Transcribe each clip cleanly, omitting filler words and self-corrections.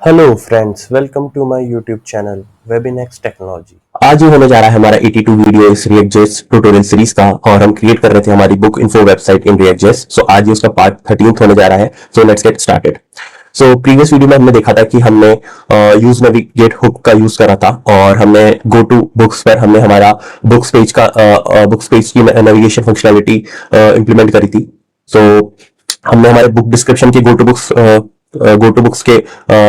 Hello friends, welcome to my YouTube channel Webinex technology. आज ये होने जा रहा है हमारा 82 वीडियो इस React.js ट्यूटोरियल सीरीज का और हम क्रिएट कर रहे थे हमारी बुक इन्फो वेबसाइट इन React.js। सो आज ये उसका पार्ट 13th होने जा रहा है। So let's get started. So previous video में हमने देखा था कि हमने यूज नेविगेट हुक का यूज करा था और हमने गो टू बुक्स पर हमने हमारा बुक्स पेज की नेविगेशन फंक्शनैलिटी इंप्लीमेंट करी थी। सो हमने हमारे बुक डिस्क्रिप्शन के गो टू बुक्स के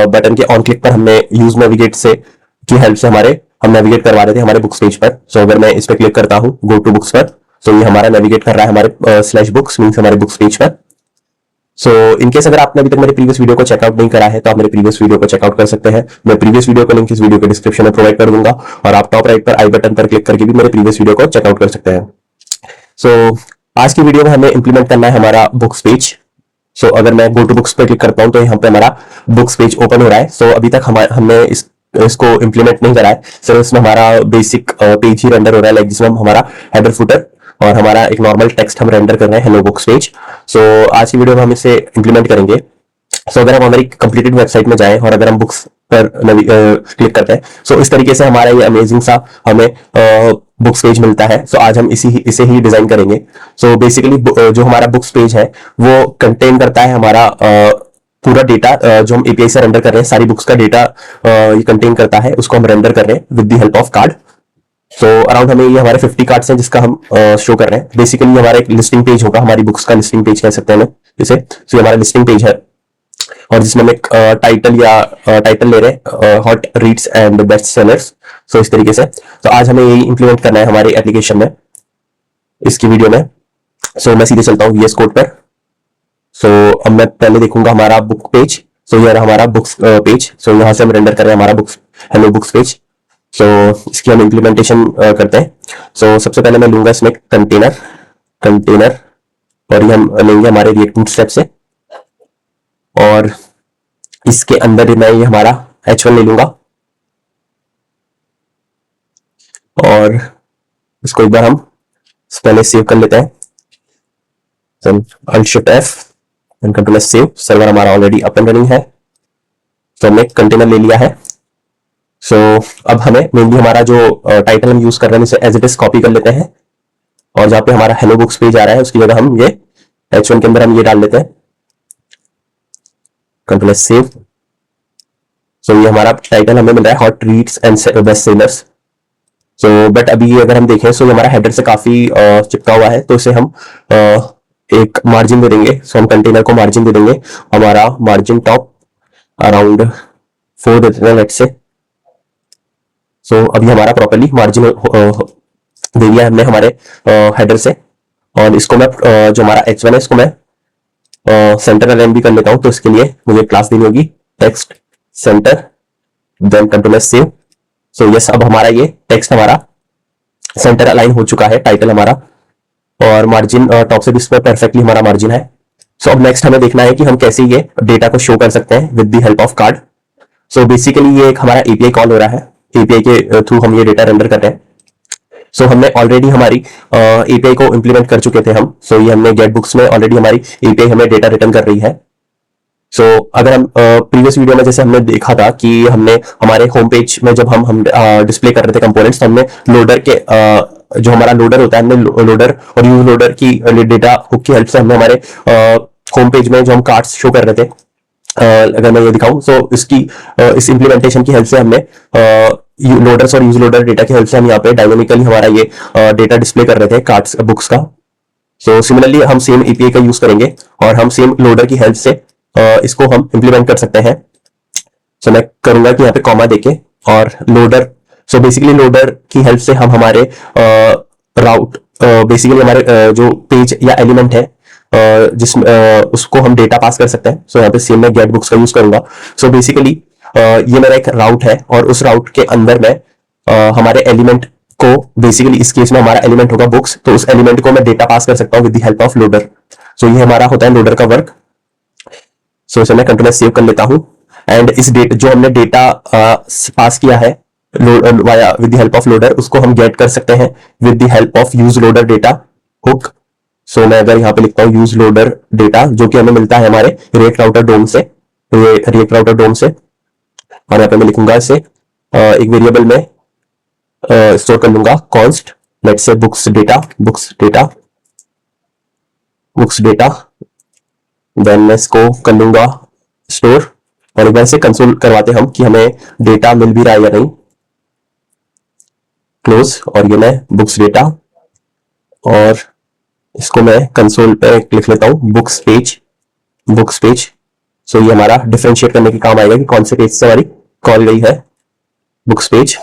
बटन के ऑन क्लिक पर हमने यूज नेविगेट से की हेल्प से हम नेविगेट करवा रहे थे हमारे बुक्स पेज पर। सो अगर मैं इस पर क्लिक करता हूँ गो टू बुक्स पर, तो ये हमारा नेविगेट कर रहा है हमारे स्लैश बुक्स मीन्स हमारे बुक्स पेज पर। सो इनकेस अगर आपने अभी तक मेरे प्रीवियस वीडियो को चेकआउट नहीं करा है तो आप मेरे प्रीवियस वीडियो को चेकआउट कर सकते हैं। मैं प्रीवियस वीडियो को लिंक इस वीडियो के डिस्क्रिप्शन में प्रोवाइड कर दूंगा और आप टॉप राइट पर आई बटन पर क्लिक करके भी मेरे प्रीवियस वीडियो को चेकआउट कर सकते हैं। सो आज की वीडियो में हमें इंप्लीमेंट करना है हमारा बुक्स पेज। सो अगर मैं गो टू बुक्स पे क्लिक करता हूं तो यहाँ पे हमारा बुक्स पेज ओपन हो रहा है। सो अभी तक हमने इसको इंप्लीमेंट नहीं करा है, सिर्फ इसमें हमारा बेसिक पेज ही रेंडर हो रहा है, लाइक जिसमें हमारा हेडर फुटर और हमारा एक नॉर्मल टेक्स्ट हम रेंडर कर रहे हैं, हेलो बुक्स पेज। सो आज की वीडियो में हम इसे इंप्लीमेंट करेंगे। सो अगर हम हमारी कंप्लीटेड वेबसाइट में जाएं और अगर हम बुक्स पर क्लिक करते हैं, सो इस तरीके से हमारा ये अमेजिंग सा हमें बुक्स पेज मिलता है। सो आज हम इसे ही डिजाइन करेंगे। सो बेसिकली जो हमारा बुक्स पेज है वो कंटेन करता है हमारा पूरा डेटा जो हम एपीआई से रेंडर कर रहे हैं, सारी बुक्स का डेटा ये कंटेन करता है, उसको हम रेंडर कर रहे हैं with the help of card. So around हमें ये हमारे 50 कार्ड्स हैं जिसका हम शो कर रहे हैं। बेसिकली हमारा एक लिस्टिंग पेज होगा, हमारी बुक्स का लिस्टिंग पेज कह सकते हैं हम इसे। सो ये हमारा लिस्टिंग पेज है और जिसमें हम एक टाइटल ले रहे हैं, hot reads and best sellers. So इस तरीके से तो आज हमें यही इंप्लीमेंट करना है हमारी एप्लीकेशन में, इसकी वीडियो में। सो मैं सीधे चलता हूँ VS कोड पर। सो अब मैं पहले देखूंगा हमारा बुक पेज। सो ये रहा हमारा बुक्स पेज। सो यहाँ से हम रेंडर कर रहे हैं हमारा बुक्स हेलो बुक्स पेज। सो इसकी हम इंप्लीमेंटेशन करते हैं। सो सबसे पहले मैं लूंगा इसमें कंटेनर और ये हम लेंगे हमारे रिएक्ट बूटस्ट्रैप से और इसके अंदर मैं ये हमारा H1 ले लूंगा और इसको एक बार हम पहले सेव कर लेते हैं। Alt Shift F and control save. Server हमारा ऑलरेडी अप एंड रनिंग है, तो हमने कंटेनर ले लिया है। सो अब हमें मेनली हमारा जो टाइटल हम यूज कर रहे हैं इसे एज इट इज कॉपी कर लेते हैं और जहां पे हमारा हेलो बुक्स पेज आ रहा है उसकी जगह हम ये H1 के अंदर हम ये डाल लेते हैं, कंट्रोल सेव। सो ये हमारा टाइटल हमें मिल रहा है hot reads and best sellers. So but अभी अगर हम देखें तो ये हमारा हेडर से काफी चिपका हुआ है, तो इसे हम एक मार्जिन दे देंगे। सो हम कंटेनर को मार्जिन दे देंगे, हमारा मार्जिन टॉप अराउंड 4 दे देते हैं लेट्स से। सो अभी हमारा प्रॉपर्ली मार्जिन दे दिया हमने हमारे हेडर से और इसको मैं जो हमारा H1 है इसको मैं सेंटर अलाइन भी कर लेता हूं। तो इसके लिए मुझे क्लास देनी होगी text centre, then control save. So yes, अब हमारा ये टेक्स्ट हमारा सेंटर अलाइन हो चुका है, टाइटल हमारा और मार्जिन टॉप से भी इस पर परफेक्टली हमारा मार्जिन है। सो अब नेक्स्ट हमें देखना है कि हम कैसे ये डेटा को शो कर सकते हैं with the help of card. So basically ये एक हमारा एपीआई कॉल हो रहा है, एपीआई के थ्रू हम ये डेटा रेंडर कर रहे हैं। सो हमने ऑलरेडी हमारी एपीआई को इंप्लीमेंट कर चुके थे हम। सो ये हमने गेट बुक्स में ऑलरेडी हमारी एपीआई हमें डेटा रिटर्न कर रही है। सो अगर हम प्रीवियस वीडियो में जैसे हमने देखा था कि हमने हमारे होम पेज में जब हम डिस्प्ले कर रहे थे कंपोनेंट्स, तो हमने लोडर के जो हमारा लोडर होता है, हमने लोडर और यूज लोडर की डेटा हुक की हेल्प से हमने हमारे होम पेज में जो हम कार्ड्स शो कर रहे थे, अगर मैं ये दिखाऊं सो इस इंप्लीमेंटेशन की हेल्प से हमने लोडर्स और यूज लोडर डेटा की हेल्प से हम यहाँ पे डायनामिकली हमारा ये डेटा डिस्प्ले कर रहे थे कार्ड्स बुक्स का। सो सिमिलरली हम सेम एपीआई का यूज करेंगे और हम सेम लोडर की हेल्प से इसको हम इंप्लीमेंट कर सकते हैं। सो मैं करूंगा कि यहाँ पे कॉमा देके और लोडर। सो बेसिकली लोडर की हेल्प से हम हमारे राउट बेसिकली हमारे जो पेज या एलिमेंट है जिसमें उसको हम डेटा पास कर सकते हैं। सो यहाँ पे सेम मैं गेट बुक्स का यूज करूंगा। सो बेसिकली ये मेरा एक राउट है और उस राउट के अंदर मैं हमारे एलिमेंट को, बेसिकली इस केस में हमारा एलिमेंट होगा बुक्स, तो उस एलिमेंट को मैं डेटा पास कर सकता हूँ with the help of loader. So ये हमारा होता है लोडर का वर्क। सो इसे मैं कंट्रोल सेव कर लेता हूं एंड इस डेटा जो हमने डेटा पास किया है via with the help of loader, उसको हम गेट कर सकते हैं with the help of use loader data hook. So मैं अगर यहाँ पे लिखता हूँ यूज लोडर डेटा, जो कि हमें मिलता है हमारे रिएक्ट राउटर डोम से, रिएक्ट राउटर डोम से। और यहाँ पे मैं लिखूंगा इसे एक वेरिएबल में स्टोर कर लूंगा const let's say books data then मैं इसको कर लूंगा स्टोर। और एक बार से कंसोल करवाते हम कि हमें डेटा मिल भी रहा है या नहीं। क्लोज, और ये मैं बुक्स डेटा, और इसको मैं कंसोल पे लिख लेता हूं बुक्स पेज। सो ये हमारा डिफरेंशिएट करने के काम आएगा कि कौन से पेज से हमारी कॉल गई है, बुक्स पेज।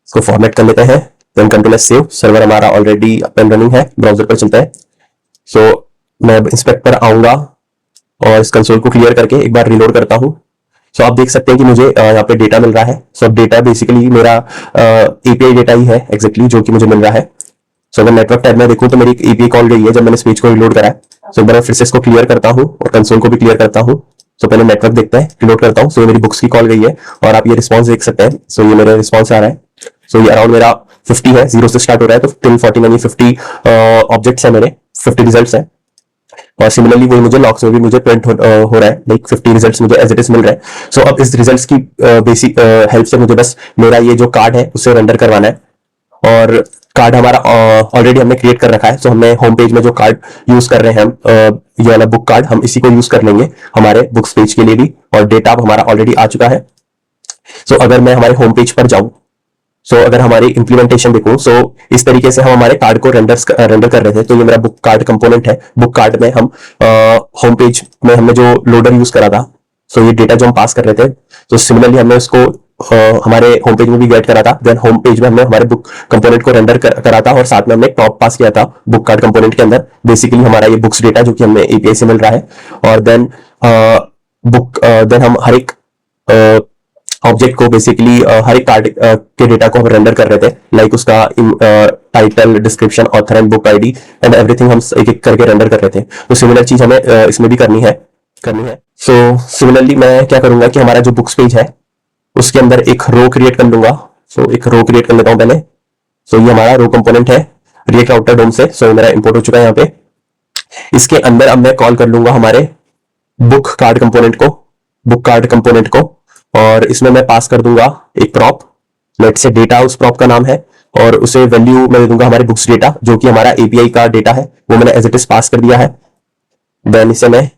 इसको फॉर्मेट कर लेते हैं, then control S save. Server हमारा ऑलरेडी अप एंड रनिंग है, ब्राउजर पर चलता है। सो मैं इंस्पेक्ट पर आऊंगा और इस कंसोल को क्लियर करके एक बार रिलोड करता हूं। सो आप देख सकते हैं कि मुझे यहाँ पे डेटा मिल रहा है। सो डेटा बेसिकली मेरा एपीआई डेटा ही है एग्जैक्टली जो कि मुझे मिल रहा है। सो अगर नेटवर्क टैब में देखूं तो मेरी एपीआई कॉल गई है जब मैंने इस पेज को रिलोड करा है। सो एक बार मैं फिर से इसको क्लियर करता हूं और कंसोल को भी क्लियर करता हूं। सो पहले नेटवर्क देखते हैं, रिलोड करता हूं। सो ये मेरी बुक्स की कॉल गई है और आप ये रिस्पॉन्स देख सकते हैं। सो ये मेरा रिस्पॉन्स आ रहा है। सो ये अराउंड मेरा 50 है, 0 से स्टार्ट हो रहा है तो टिल 49 ये 50 ऑब्जेक्ट्स है मेरे, 50 रिजल्ट्स है। और सिमिलरली वही मुझे लॉग्स में भी मुझे प्रिंट हो रहा है, लाइक 50 रिजल्ट्स मुझे एज इट इज मिल रहा है। सो अब इस रिजल्ट्स की बेसिक हेल्प से मुझे बस मेरा ये जो कार्ड है उसे रेंडर करवाना है। और कार्ड हमारा ऑलरेडी हमने क्रिएट कर रखा है। सो हमने होम पेज में जो कार्ड यूज कर रहे हैं हम, ये वाला बुक कार्ड, हम इसी को यूज कर लेंगे हमारे बुक्स पेज के लिए भी। और डेटा हमारा ऑलरेडी आ चुका है। सो अगर मैं हमारे होम पेज पर जाऊं, सो अगर हमारी इंप्लीमेंटेशन देखो, सो इस तरीके से हम हमारे कार्ड को रेंडर कर रहे थे। तो ये मेरा बुक कार्ड कंपोनेंट है। बुक कार्ड में हम होम पेज में हमने जो लोडर यूज करा था, सो ये डेटा जो हम पास कर रहे थे, तो सिमिलरली हमने उसको हमारे होम पेज में भी गेट करा था। देन होम पेज में हमने हमारे बुक कंपोनेंट को रेंडर करा था और साथ में हमने प्रॉप पास किया था बुक कार्ड कंपोनेंट के अंदर। बेसिकली हमारा ये बुक्स डेटा जो कि हमें एपीआई से मिल रहा है। और देन हम हर एक ऑब्जेक्ट को बेसिकली हर एक कार्ड के डेटा को हम रेंडर कर रहे थे, लाइक उसका title, description, author and book ID and everything हम एक एक करके रेंडर कर रहे थे। तो सिमिलर चीज हमें इसमें भी करनी है। सो सिमिलरली मैं क्या करूंगा कि हमारा जो बुक्स पेज है उसके अंदर एक रो क्रिएट कर लूंगा। सो एक रो क्रिएट कर लेता हूं पहले। सो ये हमारा रो कंपोनेंट है रिएक्ट राउटर डोम से। सो मेरा इंपोर्ट हो चुका है यहाँ पे। इसके अंदर अब मैं कॉल कर लूंगा हमारे बुक कार्ड कंपोनेंट को और इसमें मैं पास कर दूंगा एक प्रॉप, लेट से डेटा उस प्रॉप का नाम है, और उसे वैल्यू मैं दे दूंगा हमारे बुक्स डेटा जो कि हमारा एपीआई का डेटा है, वो मैंने एज इट इज पास कर दिया है। देन इसे मैं एक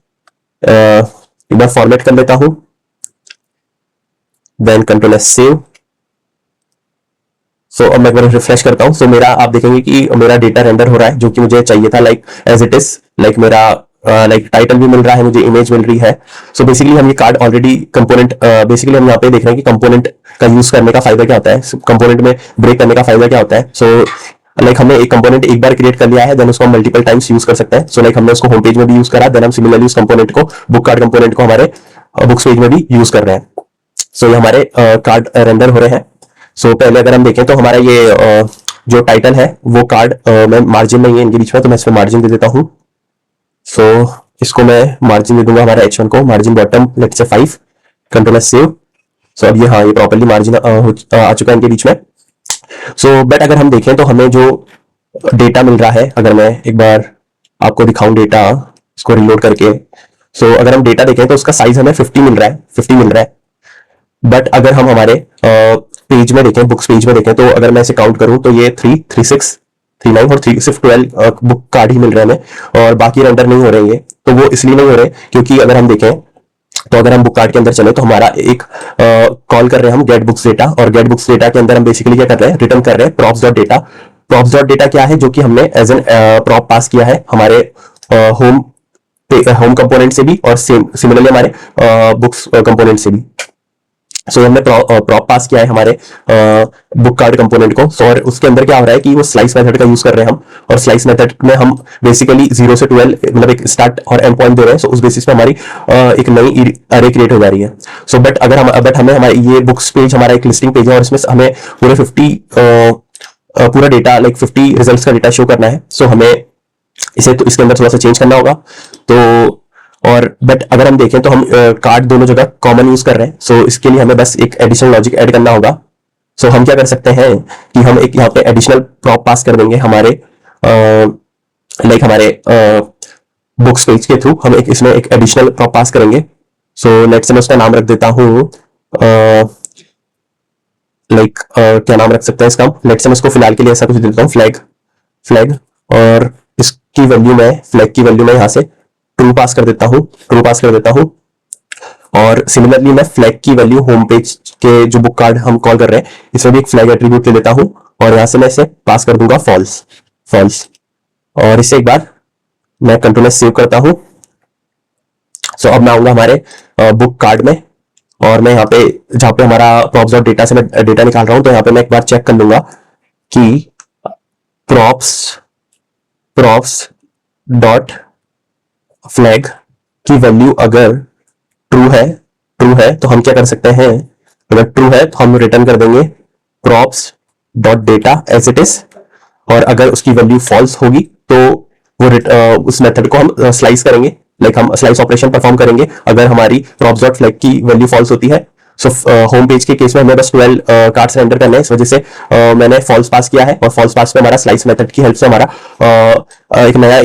बार फॉर्मेट कर लेता हूं, देन कंट्रोल एस सेव। सो अब मैं एक बार रिफ्रेश करता हूं। सो मेरा आप देखेंगे कि मेरा डेटा रेंडर हो रहा है जो कि मुझे चाहिए था, like as it is, like मेरा लाइक टाइटल भी मिल रहा है, मुझे इमेज मिल रही है। सो बेसिकली हम ये कार्ड ऑलरेडी कंपोनेंट, बेसिकली हम यहाँ पे देख रहे हैं कि कंपोनेंट का यूज करने का फायदा क्या होता है, कंपोनेंट में ब्रेक करने का फायदा क्या होता है। सो लाइक हमने एक कंपोनेंट एक बार क्रिएट कर लिया है, देन उसको हम मल्टीपल टाइम्स यूज कर सकते हैं। सो लाइक हमने उसको होम पेज में भी यूज करा, देन हम सिमिलरली उस कंपोनेंट को, बुक कार्ड कंपोनेंट को हमारे बुक्स पेज में भी यूज कर रहे हैं। सो ये हमारे कार्ड रेंडर हो रहे हैं। सो पहले अगर हम देखें तो हमारा ये जो टाइटल है वो कार्ड में मार्जिन नहीं है इनके बीच में, तो मैं इसमें मार्जिन दे देता हूं। सो इसको मैं मार्जिन दे दूंगा हमारा H1 को, margin bottom let's say 5, control S save. सो अब ये प्रॉपर्ली मार्जिन आ चुका है इनके बीच में। सो बट अगर हम देखें तो हमें जो डेटा मिल रहा है, अगर मैं एक बार आपको दिखाऊं डेटा, इसको रिलोड करके, सो अगर हम डेटा देखें तो उसका साइज हमें 50 मिल रहा है। बट अगर हम हमारे पेज में देखें, बुक्स पेज में देखें, तो अगर मैं इसे काउंट करूं तो ये 3, 36, 39 और 3 सिर्फ 12 बुक कार्ड ही मिल रहे हैं हमें, और बाकी रेंडर नहीं हो रहे हैं। तो वो इसलिए नहीं हो रहे क्योंकि अगर हम देखें तो अगर हम बुक कार्ड के अंदर चले तो हमारा एक कॉल कर रहे हैं हम गेट बुक्स डेटा, और गेट बुक्स डेटा के अंदर हम बेसिकली क्या कर रहे हैं, रिटर्न कर रहे हैं props dot data. Props dot data क्या है, जो कि हमने एज एन प्रॉप पास किया है हमारे होम कंपोनेंट से भी और सिमिलरली हमारे बुक्स कंपोनेंट से भी। सो हमने प्रॉप पास किया है हमारे बुक कार्ड कंपोनेंट को। सो और उसके अंदर क्या हो रहा है कि वो स्लाइस मेथड का यूज कर रहे हैं हम, और स्लाइस मेथड में हम बेसिकली 0 से 12 मतलब एक स्टार्ट और एंड पॉइंट दे रहे हैं। सो उस बेसिस पे हमारी एक नई अरे क्रिएट हो जा रही है। सो बट अगर हमें हमारे ये बुक्स पेज हमारा एक लिस्टिंग पेज है और इसमें हमें पूरे 50 पूरा डेटा, लाइक 50 रिजल्ट्स का डेटा शो करना है। सो हमें इसे तो इसके अंदर थोड़ा सा चेंज करना होगा। तो और बट अगर हम देखें तो हम कार्ड दोनों जगह कॉमन यूज कर रहे हैं। सो इसके लिए हमें बस एक एडिशनल लॉजिक ऐड करना होगा। सो हम क्या कर सकते हैं कि हम एक यहाँ पे एडिशनल प्रॉप पास कर देंगे हमारे लाइक हमारे बुक्स पेज के थ्रू हम इसमें एक एडिशनल प्रॉप पास करेंगे। सो लेट्स से मैं उसका नाम रख देता हूँ क्या नाम रख सकते हैं इसका, लेट्स से मैं इसको फिलहाल के लिए ऐसा कुछ दे देता हूँ, फ्लैग फ्लैग। और इसकी वैल्यू मैं, फ्लैग की वैल्यू मैं यहाँ से ट्रू पास कर देता हूँ, ट्रू पास कर देता हूँ। और सिमिलरली मैं फ्लैग की वैल्यू होम पेज के जो बुक कार्ड हम कॉल कर रहे हैं इसमें भी एक फ्लैग एट्रीब्यूट ले लेता हूँ और यहाँ से मैं इसे पास कर दूंगा फॉल्स फॉल्स। और इसे एक बार मैं कंट्रोल सेव करता हूँ। सो अब मैं आऊंगा हमारे बुक कार्ड में और मैं यहाँ पे जहाँ पे हमारा प्रॉप्स डॉट डेटा से मैं डेटा निकाल रहा हूँ तो यहाँ पे मैं एक बार चेक कर लूंगा कि प्रॉप्स प्रॉप्स डॉट फ्लैग की वैल्यू अगर ट्रू है तो हम क्या कर सकते हैं, अगर ट्रू है तो हम रिटर्न कर देंगे props dot data as it is. और अगर उसकी वैल्यू फॉल्स होगी तो उस मेथड को हम स्लाइस करेंगे, हम स्लाइस ऑपरेशन परफॉर्म करेंगे अगर हमारी प्रॉप्स डॉट फ्लैग की वैल्यू फॉल्स होती है। सो होम पेज के केस में हमें बस 12 कार्ड्स रेंडर करने हैं, इस वजह से मैंने फॉल्स पास किया है और फॉल्स पास पे हमारा स्लाइस मेथड की हेल्प से हमारा एक नया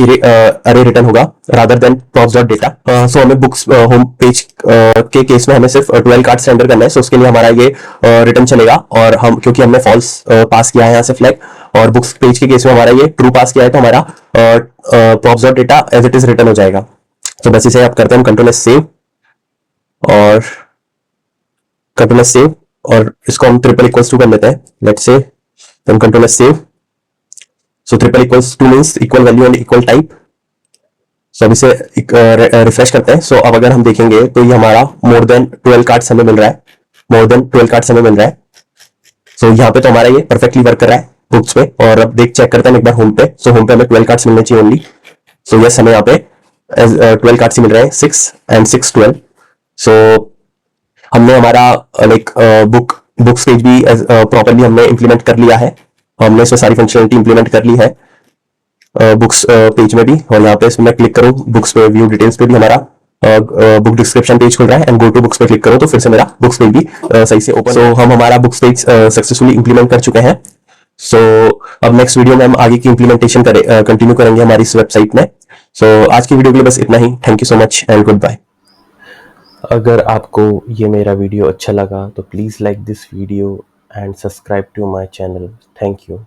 अरे रिटर्न होगा rather than props dot data. So हमें बुक्स होम पेज के केस में हमें सिर्फ 12 कार्ड्स रेंडर करना है, सो उसके लिए हमारा ये रिटर्न चलेगा। और हम क्योंकि हमने फॉल्स पास किया है यहाँ से फ्लैग और बुक्स पेज के केस में हमारा ये ट्रू पास किया है तो हमारा props dot data as it is return हो जाएगा। तो बस इसे आप करते हैं, हम कंट्रोल सेव और कंट्रोल सेव और इसको हम ट्रिपल इक्वल्स टू कर लेते हैं, लेट्स से हम control save. So triple equals to means equal value and equal type. So अब इसे रिफ्रेश करते हैं। सो अब अगर हम देखेंगे तो ये हमारा मोर देन 12 कार्ड्स हमें मिल रहा है, मोर देन 12 कार्ड्स हमें मिल रहा है। सो यहाँ पे तो हमारा ये परफेक्टली वर्क कर रहा है बुक्स पे। और अब चेक करते हैं एक बार होम पे। सो होम पे हमें 12 कार्ड्स मिलने चाहिए ओनली। सो यस हमें यहाँ पे 12 कार्ड्स ही मिल रहे हैं, 6 एंड 6 12। सो हमने हमारा बुक्स पेज भी प्रॉपरली हमने इंप्लीमेंट कर लिया है, हमने इसमें सारी फंक्शनलिटी इंप्लीमेंट कर ली है बुक्स पेज में भी। और यहाँ पे इसमें मैं क्लिक करूँ बुक्स पे व्यू डिटेल्स पे भी हमारा बुक डिस्क्रिप्शन पेज खुल रहा है एंड गो टू बुक्स पे क्लिक करो तो फिर से मेरा बुक्स पेज भी सही से ओपन। सो हम हमारा बुक्स पेज सक्सेसफुली इंप्लीमेंट कर चुके हैं। सो अब नेक्स्ट वीडियो में हम आगे की इंप्लीमेंटेशन कंटिन्यू करेंगे हमारी इस वेबसाइट में। सो आज की वीडियो के लिए बस इतना ही। Thank you so much and good bye. अगर आपको ये मेरा वीडियो अच्छा लगा तो please like this video and subscribe to my channel. Thank you.